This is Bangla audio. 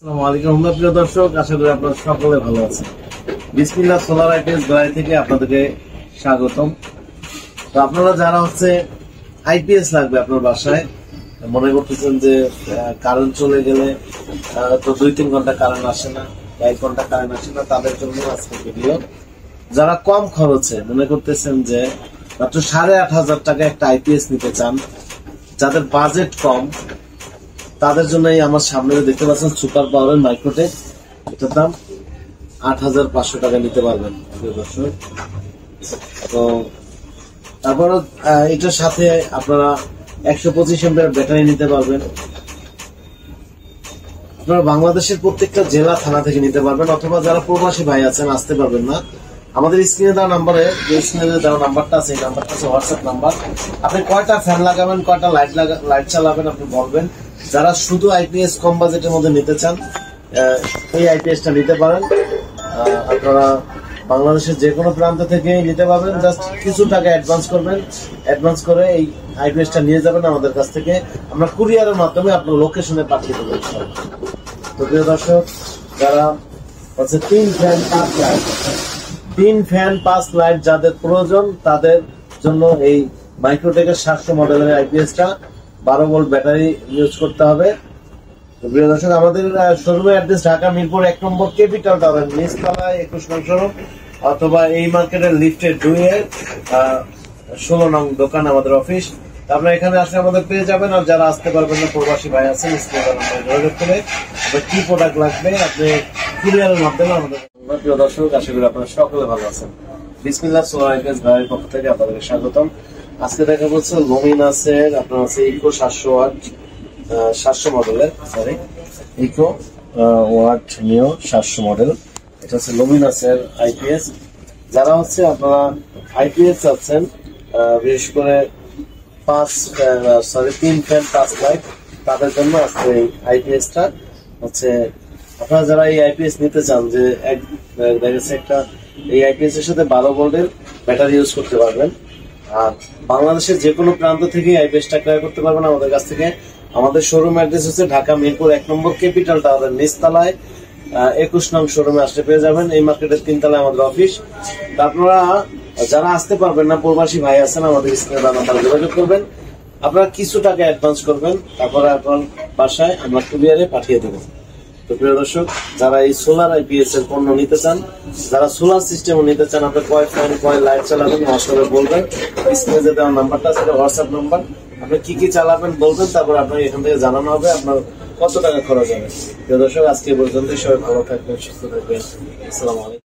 আসসালামু আলাইকুম প্রিয় দর্শক, আশা করি আপনারা সকলে ভালো আছেন। বিসমিল্লাহ সোলার আইপিএস গাড়ি থেকে আপনাদেরকে স্বাগতম। তো আপনারা যারা আইপিএস লাগবে আপনার বাসায়, মনে করতেছেন যে কারেন্ট চলে গেলে তো 2-3 ঘন্টা কারেন্ট আসে না, 1 ঘন্টা কারেন্ট আসে না, তাদের জন্য আজকে ভিডিও। যারা কম খরচে মনে করতেছেন যে মাত্র 8,500 টাকা একটা আইপিএস নিতে চান, যাদের বাজেট কম, তাদের জন্য আমার সামনে দেখতে পাচ্ছেন সুপার পাওয়ারের মাইক্রোটেক। এটার দাম 8,500 টাকা নিতে পারবেন দর্শক। তো তারপর এটার সাথে আপনারা 125 এমপিআর ব্যাটারি নিতে পারবেন। আপনারা বাংলাদেশের প্রত্যেকটা জেলা থানা থেকে নিতে পারবেন, অথবা যারা প্রবাসী ভাই আছেন আসতে পারবেন না, আমাদের স্ক্রিনে দেওয়া নাম্বারে, স্ক্রিনে দেওয়া নাম্বারটা আছে, এই নাম্বারটা আছে হোয়াটসঅ্যাপ নাম্বার। আপনি কয়টা ফ্যান লাগাবেন, কয়টা লাইট চালাবেন আপনি বলবেন। যারা শুধু আইপিএস কম বাজেটের মধ্যে নিতে চান, এই আইপিএসটা নিতে পারেন। আপনারা বাংলাদেশের যে কোনো প্রান্ত থেকে নিতে পারবেন। জাস্ট কিছু টাকা অ্যাডভান্স করবেন, অ্যাডভান্স করে এই আইপিএসটা নিয়ে যাবেন আমাদের কাছ থেকে। আমরা কুরিয়ারের মাধ্যমে আপনার লোকেশনে পাঠিয়ে দেবো। তো প্রিয় দর্শক, যারা 3 ফ্যান 5 লাইট যাদের প্রয়োজন, তাদের জন্য এই মাইক্রোটেকের 700 মডেলের আইপিএসটা 12 ভোল্ট ব্যাটারি ইউজ করতে হবে। তো প্রিয় দর্শক, আমাদের শোরুমের অ্যাড্রেস ঢাকা মিরপুর 1 নম্বর ক্যাপিটাল টাওয়ার নিচতলায় 21 নং শোরুম, অথবা এই মার্কেটের লিফটের 2-এর 16 নং দোকান আমাদের অফিস। আপনারা এখানে আসলে আমাদের পেয়ে যাবেন। আর যারা আসতে পারবেন না, প্রবাসী ভাই আছেন, যোগাযোগ করে কি প্রোডাক্ট লাগবে আপনি কুরিয়ারের মাধ্যমে আমাদের। প্রিয় দর্শক, আশা করি আপনারা সকলে ভালো আছেন। বিসমিল্লাহ সোলার আইপিএস গাড়ির পক্ষ থেকে আপনাদেরকে স্বাগতম। আজকে দেখা বলছে লুমিনাসের আপনার ইকো 700 মডেলের, ইকো ওয়াট নিও 700 মডেল। এটা হচ্ছে লুমিনাসের আইপিএস। যারা আপনারা আইপিএস আছেন, বিশেষ করে 3 ফ্যান 5 লাইট, তাদের জন্য আজকে এই আইপিএসটা আপনারা যারা এই আইপিএস নিতে চান, যে দেখেছে একটা এই আইপিএস এর সাথে 12 ভোল্টের ব্যাটারি ইউজ করতে পারবেন। আর বাংলাদেশের যে কোনো প্রান্ত থেকে আইপিএসটা ক্রয় করতে পারবেন আমাদের কাছ থেকে। আমাদের শোরুম অ্যাড্রেস হচ্ছে ঢাকা মিরপুর 1 নম্বর ক্যাপিটাল টাওয়ারের নিচতলায় 21 নং শোরুমে আসতে পেয়ে যাবেন। এই মার্কেটের 3 তলায় আমাদের অফিস। আপনারা যারা আসতে পারবেন না, প্রবাসী ভাই আছেন, আমাদের স্ক্রিনে দেওয়া নাম্বারে যোগাযোগ করবেন। আপনারা কিছু টাকা অ্যাডভান্স করবেন, তারপরে আপনার বাসায় আমরা কুরিয়ারে পাঠিয়ে দেবো। তো প্রিয় দর্শক, যারা এই সোলার আইপিএস এর পণ্য নিতে চান, যারা সোলার সিস্টেমও নিতে চান, আপনি কয় ফ্যান কয় লাইট চালাবেন হোয়াটসঅ্যাপে বলবেন। স্ক্রিনে যে দেওয়া নাম্বারটা সেটা হোয়াটসঅ্যাপ নাম্বার। আপনি কি কি চালাবেন বলবেন, তারপর আপনাকে এখান থেকে জানানো হবে আপনার কত টাকা খরচ হবে। প্রিয় দর্শক, আজকে পর্যন্ত সবাই ভালো থাকবেন, সুস্থ থাকবেন। আসসালামু আলাইকুম।